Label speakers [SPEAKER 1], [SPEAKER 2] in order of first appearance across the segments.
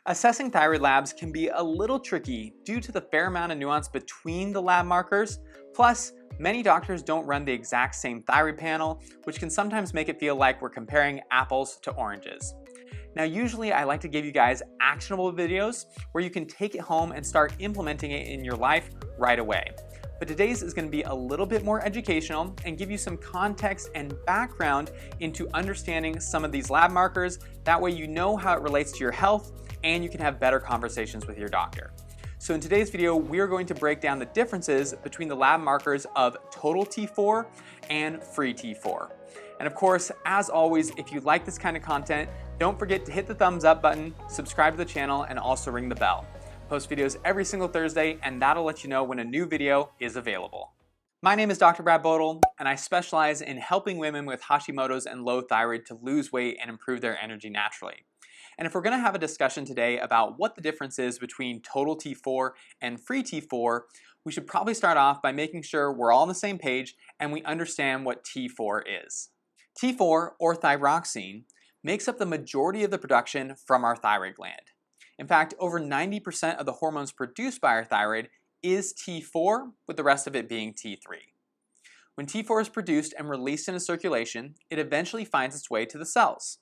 [SPEAKER 1] Assessing thyroid labs can be a little tricky due to the fair amount of nuance between the lab markers, plus many doctors don't run the exact same thyroid panel, which can sometimes make it feel like we're comparing apples to oranges. Now usually I like to give you guys actionable videos where you can take it home and start implementing it in your life right away. But today's is going to be a little bit more educational and give you some context and background into understanding some of these lab markers. That way you know how it relates to your health and you can have better conversations with your doctor. So in today's video, we are going to break down the differences between the lab markers of total T4 and free T4. And of course, as always, if you like this kind of content, don't forget to hit the thumbs up button, subscribe to the channel, and also ring the bell. Post videos every single Thursday, and that'll let you know when a new video is available. My name is Dr. Bodle, and I specialize in helping women with Hashimoto's and low thyroid to lose weight and improve their energy naturally. And if we're going to have a discussion today about what the difference is between total T4 and free T4, we should probably start off by making sure we're all on the same page and we understand what T4 is. T4, or thyroxine, makes up the majority of the production from our thyroid gland. In fact, over 90% of the hormones produced by our thyroid is T4, with the rest of it being T3. When T4 is produced and released into circulation, it eventually finds its way to the cells.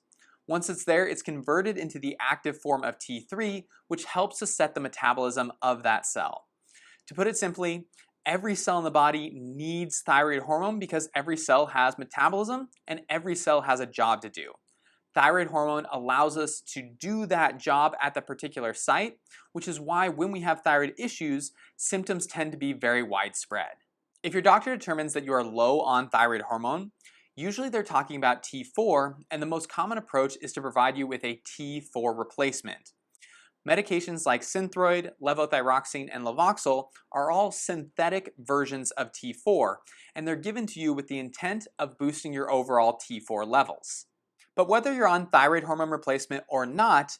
[SPEAKER 1] Once it's there, it's converted into the active form of T3, which helps to set the metabolism of that cell. To put it simply, every cell in the body needs thyroid hormone because every cell has metabolism and every cell has a job to do. Thyroid hormone allows us to do that job at the particular site, which is why when we have thyroid issues, symptoms tend to be very widespread. If your doctor determines that you are low on thyroid hormone, usually they're talking about T4, and the most common approach is to provide you with a T4 replacement. Medications like Synthroid, levothyroxine, and Levoxyl are all synthetic versions of T4, and they're given to you with the intent of boosting your overall T4 levels. But whether you're on thyroid hormone replacement or not,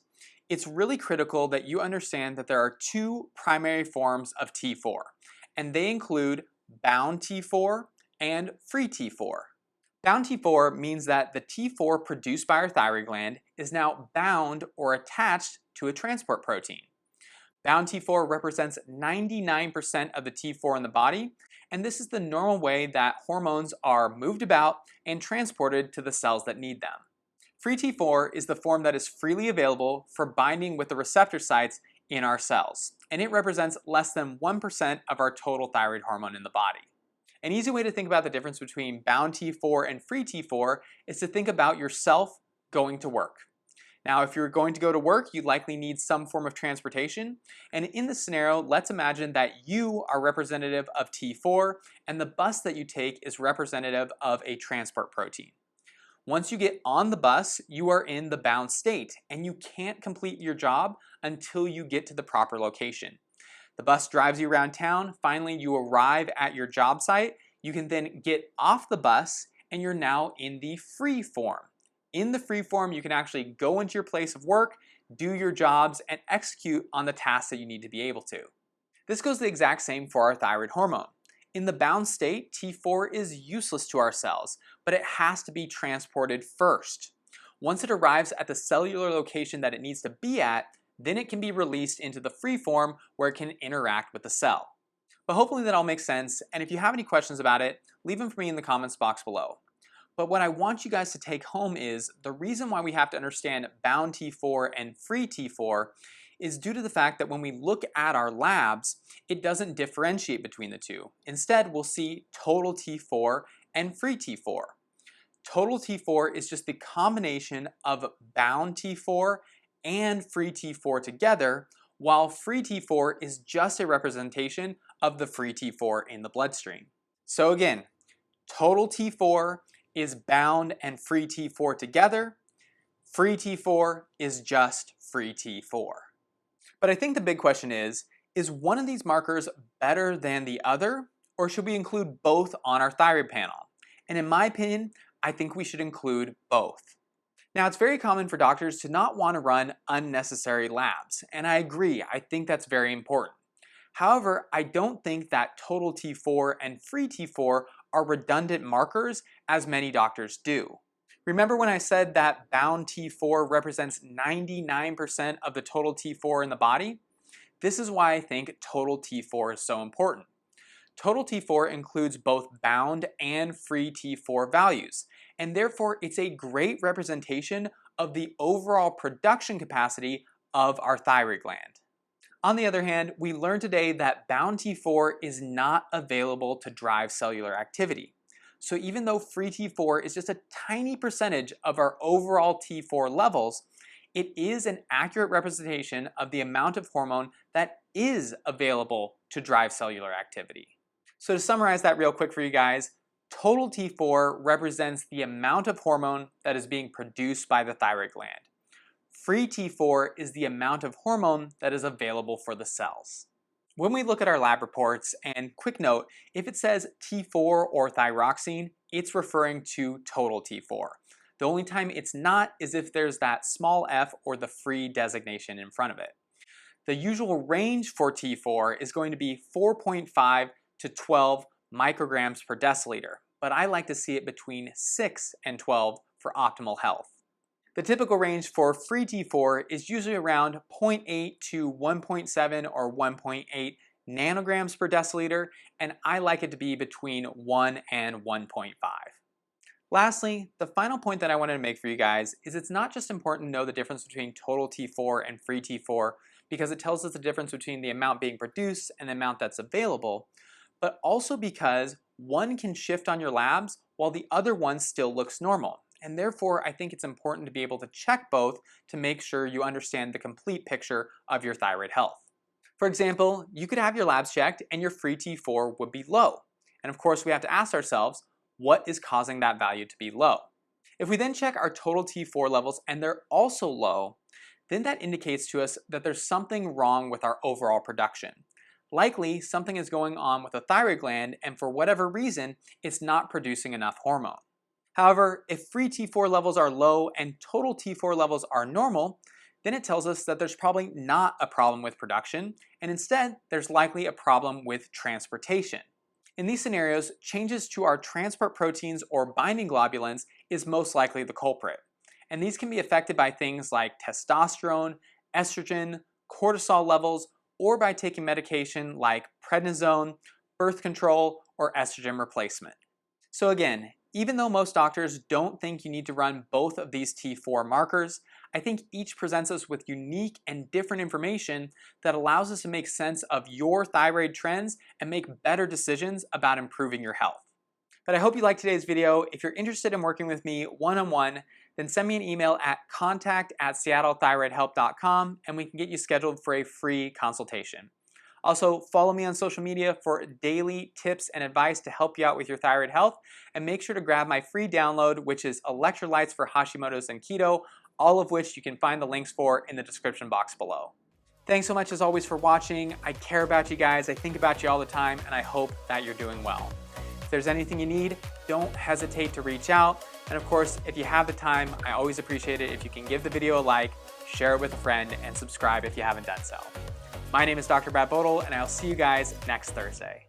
[SPEAKER 1] it's really critical that you understand that there are two primary forms of T4, and they include bound T4 and free T4. Bound T4 means that the T4 produced by our thyroid gland is now bound or attached to a transport protein. Bound T4 represents 99% of the T4 in the body, and this is the normal way that hormones are moved about and transported to the cells that need them. Free T4 is the form that is freely available for binding with the receptor sites in our cells, and it represents less than 1% of our total thyroid hormone in the body. An easy way to think about the difference between bound T4 and free T4 is to think about yourself going to work. Now, if you're going to go to work, you likely need some form of transportation, and in this scenario, let's imagine that you are representative of T4 and the bus that you take is representative of a transport protein. Once you get on the bus, you are in the bound state, and you can't complete your job until you get to the proper location. The bus drives you around town, finally you arrive at your job site, you can then get off the bus, and you're now in the free form. In the free form, you can actually go into your place of work, do your jobs, and execute on the tasks that you need to be able to. This goes the exact same for our thyroid hormone. In the bound state, T4 is useless to our cells, but it has to be transported first. Once it arrives at the cellular location that it needs to be at, then it can be released into the free form where it can interact with the cell. But hopefully that all makes sense, and if you have any questions about it, leave them for me in the comments box below. But what I want you guys to take home is the reason why we have to understand bound T4 and free T4 is due to the fact that when we look at our labs, it doesn't differentiate between the two. Instead, we'll see total T4 and free T4. Total T4 is just the combination of bound T4 and free T4 together, while free T4 is just a representation of the free T4 in the bloodstream. So again, total T4 is bound and free T4 together. Free T4 is just free T4. But I think the big question is one of these markers better than the other, or should we include both on our thyroid panel? And in my opinion, I think we should include both. Now, it's very common for doctors to not want to run unnecessary labs, and I agree, I think that's very important. However, I don't think that total T4 and free T4 are redundant markers as many doctors do. Remember when I said that bound T4 represents 99% of the total T4 in the body? This is why I think total T4 is so important. Total T4 includes both bound and free T4 values, and therefore it's a great representation of the overall production capacity of our thyroid gland. On the other hand, we learned today that bound T4 is not available to drive cellular activity. So even though free T4 is just a tiny percentage of our overall T4 levels, it is an accurate representation of the amount of hormone that is available to drive cellular activity. So to summarize that real quick for you guys, total T4 represents the amount of hormone that is being produced by the thyroid gland. Free T4 is the amount of hormone that is available for the cells. When we look at our lab reports, and quick note, if it says T4 or thyroxine, it's referring to total T4. The only time it's not is if there's that small f or the free designation in front of it. The usual range for T4 is going to be 4.5 to 12 micrograms per deciliter, but I like to see it between 6 and 12 for optimal health. The typical range for free T4 is usually around 0.8 to 1.7 or 1.8 nanograms per deciliter, and I like it to be between 1 and 1.5. Lastly, the final point that I wanted to make for you guys is it's not just important to know the difference between total T4 and free T4 because it tells us the difference between the amount being produced and the amount that's available, but also because one can shift on your labs while the other one still looks normal. And therefore, I think it's important to be able to check both to make sure you understand the complete picture of your thyroid health. For example, you could have your labs checked and your free T4 would be low. And of course, we have to ask ourselves, what is causing that value to be low? If we then check our total T4 levels and they're also low, then that indicates to us that there's something wrong with our overall production. Likely, something is going on with the thyroid gland, and for whatever reason, it's not producing enough hormone. However, if free T4 levels are low and total T4 levels are normal, then it tells us that there's probably not a problem with production, and instead, there's likely a problem with transportation. In these scenarios, changes to our transport proteins or binding globulins is most likely the culprit. And these can be affected by things like testosterone, estrogen, cortisol levels, or by taking medication like prednisone, birth control, or estrogen replacement. So again, even though most doctors don't think you need to run both of these T4 markers, I think each presents us with unique and different information that allows us to make sense of your thyroid trends and make better decisions about improving your health. But I hope you liked today's video. If you're interested in working with me one-on-one, then send me an email at contact@seattlethyroidhelp.com and we can get you scheduled for a free consultation. Also, follow me on social media for daily tips and advice to help you out with your thyroid health, and make sure to grab my free download, which is Electrolytes for Hashimoto's and Keto, all of which you can find the links for in the description box below. Thanks so much as always for watching. I care about you guys, I think about you all the time, and I hope that you're doing well. If there's anything you need, don't hesitate to reach out. And of course, if you have the time, I always appreciate it if you can give the video a like, share it with a friend, and subscribe if you haven't done so. My name is Dr. Bodle, and I'll see you guys next Thursday.